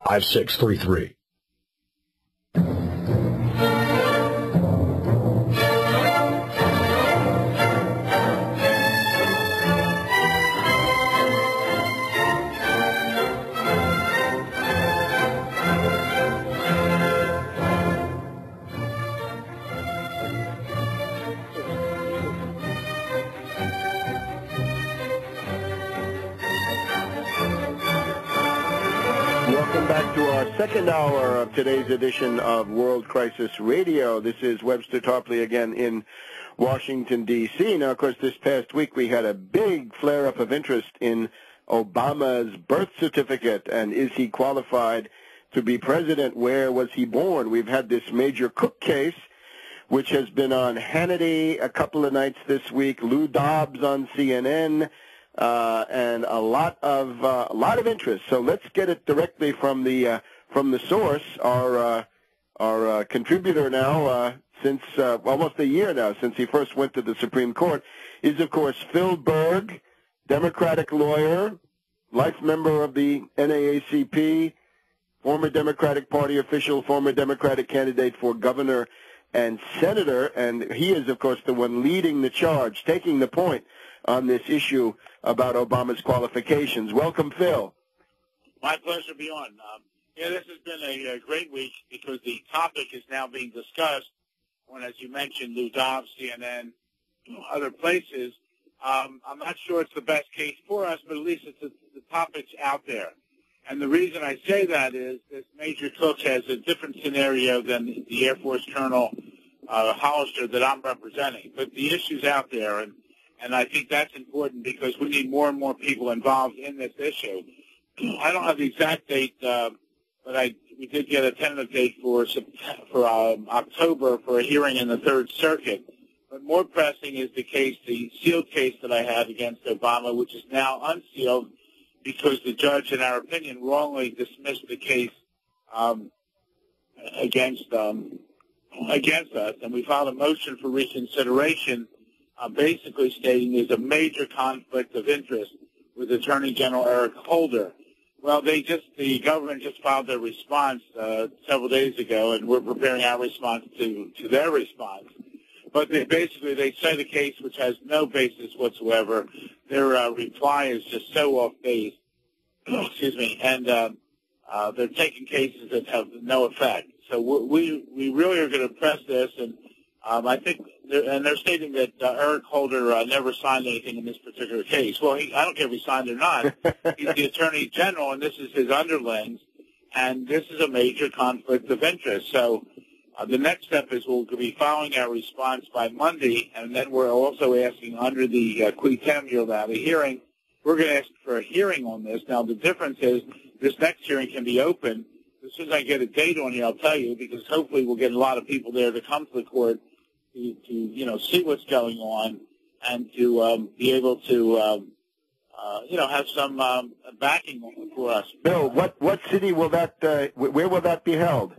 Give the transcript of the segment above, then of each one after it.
5633. Welcome back to our second hour of today's edition of World Crisis Radio. This is Webster Tarpley again in Washington, D.C. Now, of course, this past week we had a big flare-up of interest in Obama's birth certificate, and is he qualified to be president? Where was he born? We've had this Major Cook case, which has been on Hannity a couple of nights this week, Lou Dobbs on CNN, and a lot of interest. So let's get it directly from the source. Our contributor now, since almost a year now, since he first went to the Supreme Court, is of course Phil Berg, Democratic lawyer, life member of the NAACP, former Democratic Party official, former Democratic candidate for governor and senator, and he is of course the one leading the charge, taking the point on this issue about Obama's qualifications. Welcome, Phil. My pleasure to be on. This has been a great week because the topic is now being discussed when, as you mentioned, Lou Dobbs, CNN, other places. I'm not sure it's the best case for us, but at least the topic's out there. And the reason I say that is this Major Cook has a different scenario than the Air Force Colonel Hollister that I'm representing. But the issue's out there, and I think that's important because we need more and more people involved in this issue. I don't have the exact date, but we did get a tentative date for October for a hearing in the Third Circuit. But more pressing is the case, the sealed case that I had against Obama, which is now unsealed because the judge, in our opinion, wrongly dismissed the case against us. And we filed a motion for reconsideration basically stating there's a major conflict of interest with Attorney General Eric Holder. Well, the government just filed their response several days ago, and we're preparing our response to their response. But they cite a case which has no basis whatsoever. Their reply is just so off base. Excuse me, and they're taking cases that have no effect. So we really are going to press this, and I think, they're stating that Eric Holder never signed anything in this particular case. Well, I don't care if he signed or not. He's the Attorney General, and this is his underlings, and this is a major conflict of interest. So the next step is we'll be filing our response by Monday, and then we're also asking under the qui tem, you'll have a hearing. We're going to ask for a hearing on this. Now, the difference is this next hearing can be open. As soon as I get a date on here, I'll tell you, because hopefully we'll get a lot of people there to come to the court to see what's going on and to be able to have some backing for us. Bill, what city will that where will that be held?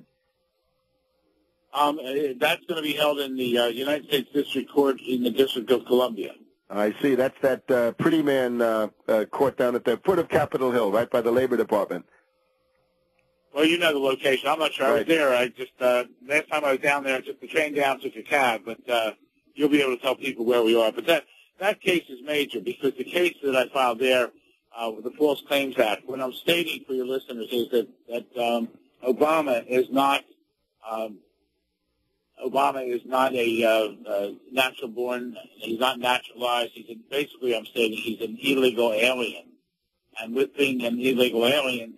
That's going to be held in the United States District Court in the District of Columbia. I see. That's that Pretty Man court down at the foot of Capitol Hill, right by the Labor Department. Well, you know the location. I'm not sure. Right. I was there. I just last time I was down there, I took the train down, took a cab. But you'll be able to tell people where we are. But that case is major because the case that I filed there with the False Claims Act, what I'm stating for your listeners is that Obama is not a natural born. He's not naturalized. Basically, I'm stating he's an illegal alien. And with being an illegal alien,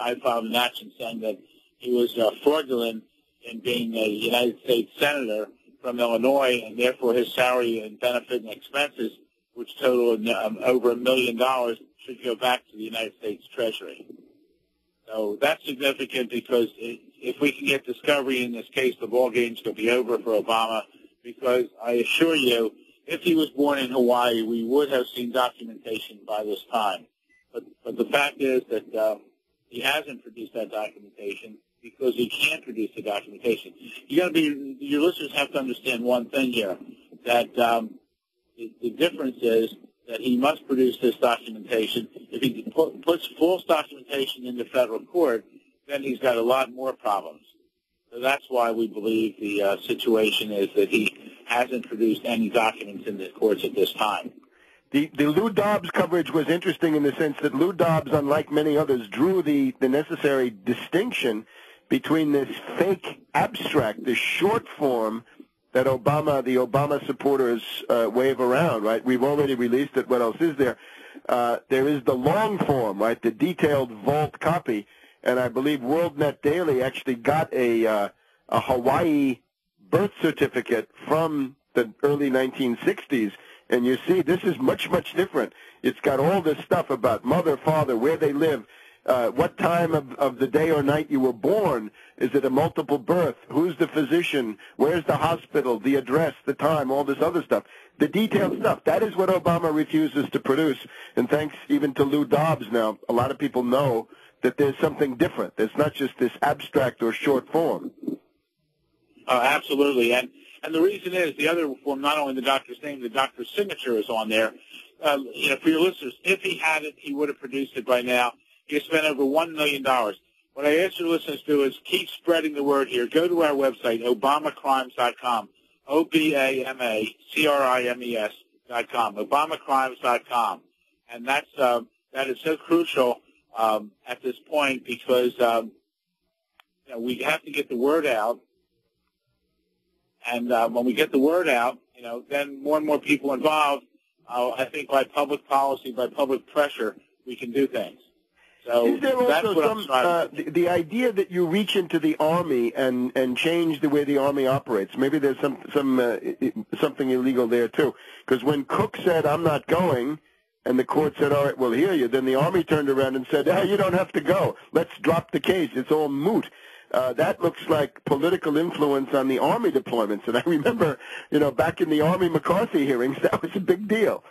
I filed an action saying that he was fraudulent in being a United States Senator from Illinois, and therefore his salary and benefit and expenses, which total over $1 million, should go back to the United States Treasury. So that's significant because if we can get discovery in this case, the ball game's going to be over for Obama, because I assure you, if he was born in Hawaii, we would have seen documentation by this time. But the fact is that he hasn't produced that documentation because he can't produce the documentation. Your listeners have to understand one thing here, that the difference is that he must produce this documentation. If he puts false documentation into federal court, then he's got a lot more problems. So that's why we believe the situation is that he hasn't produced any documents in the courts at this time. The Lou Dobbs coverage was interesting in the sense that Lou Dobbs, unlike many others, drew the necessary distinction between this fake abstract, this short form that the Obama supporters wave around, right? We've already released it. What else is there? There is the long form, right, the detailed vault copy. And I believe WorldNet Daily actually got a Hawaii birth certificate from the early 1960s. And you see, this is much, much different. It's got all this stuff about mother, father, where they live, what time of the day or night you were born. Is it a multiple birth? Who's the physician? Where's the hospital? The address, the time, all this other stuff. The detailed stuff. That is what Obama refuses to produce. And thanks even to Lou Dobbs now, a lot of people know that there's something different. It's not just this abstract or short form. Absolutely. And the reason is the other form, not only the doctor's name, the doctor's signature is on there. For your listeners, if he had it, he would have produced it by now. He spent over $1 million. What I ask your listeners to do is keep spreading the word here. Go to our website, obamacrimes.com, OBAMACRIMES.com, obamacrimes.com. And that is so crucial at this point because we have to get the word out. And when we get the word out, then more and more people involved, I think by public policy, by public pressure, we can do things. So is there also the idea that you reach into the Army and change the way the Army operates? Maybe there's something illegal there too. Because when Cook said, "I'm not going," and the court said, "All right, we'll hear you," then the Army turned around and said, "Hey, you don't have to go. Let's drop the case. It's all moot." That looks like political influence on the Army deployments. And I remember, back in the Army McCarthy hearings, that was a big deal.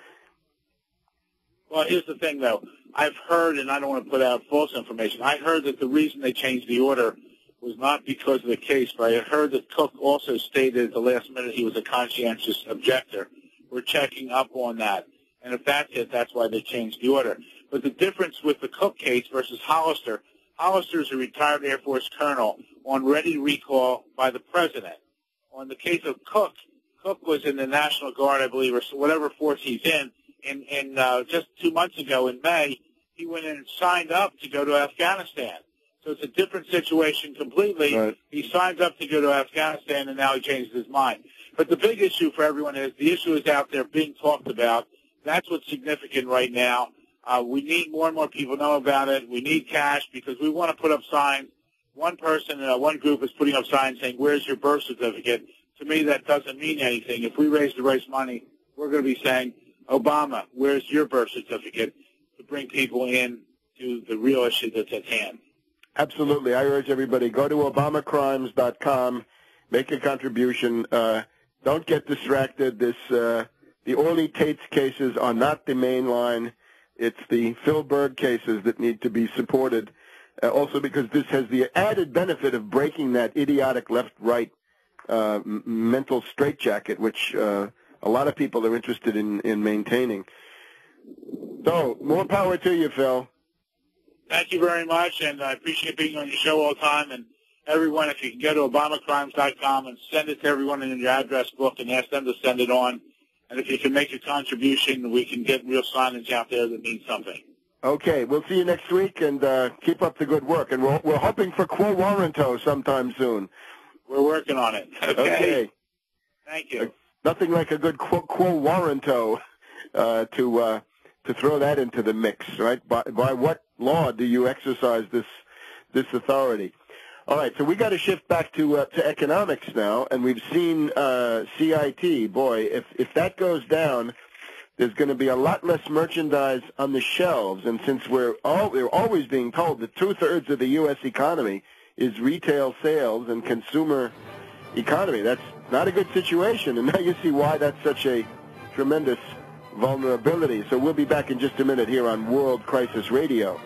Well, here's the thing, though. I've heard, and I don't want to put out false information, I heard that the reason they changed the order was not because of the case, but I heard that Cook also stated at the last minute he was a conscientious objector. We're checking up on that. And if that's it, that's why they changed the order. But the difference with the Cook case versus Hollister, Hollister is a retired Air Force colonel on ready recall by the president. On the case of Cook, Cook was in the National Guard, I believe, or whatever force he's in. And just 2 months ago in May, he went in and signed up to go to Afghanistan. So it's a different situation completely. Right. He signed up to go to Afghanistan, and now he changed his mind. But the big issue for everyone is the issue is out there being talked about. That's what's significant right now. We need more and more people to know about it. We need cash because we want to put up signs. One person, one group is putting up signs saying, "Where's your birth certificate?" To me, that doesn't mean anything. If we raise money, we're going to be saying, "Obama, where's your birth certificate?" to bring people in to the real issue that's at hand. Absolutely. I urge everybody, go to obamacrimes.com, make a contribution. Don't get distracted. The Orly Tates cases are not the main line. It's the Phil Berg cases that need to be supported, also because this has the added benefit of breaking that idiotic left-right mental straitjacket, which a lot of people are interested in maintaining. So, more power to you, Phil. Thank you very much, and I appreciate being on your show all the time. And everyone, if you can go to obamacrimes.com and send it to everyone in your address book and ask them to send it on. And if you can make a contribution, we can get real signage out there that means something. Okay, we'll see you next week, and keep up the good work. And we're hoping for quo warranto sometime soon. We're working on it. Okay. Thank you. Nothing like a good quo warranto to throw that into the mix, right? By what law do you exercise this authority? All right, so we got to shift back to economics now, and we've seen CIT. Boy, if that goes down, there's going to be a lot less merchandise on the shelves. And since we're always being told that 2/3 of the U.S. economy is retail sales and consumer economy, that's not a good situation. And now you see why that's such a tremendous vulnerability. So we'll be back in just a minute here on World Crisis Radio.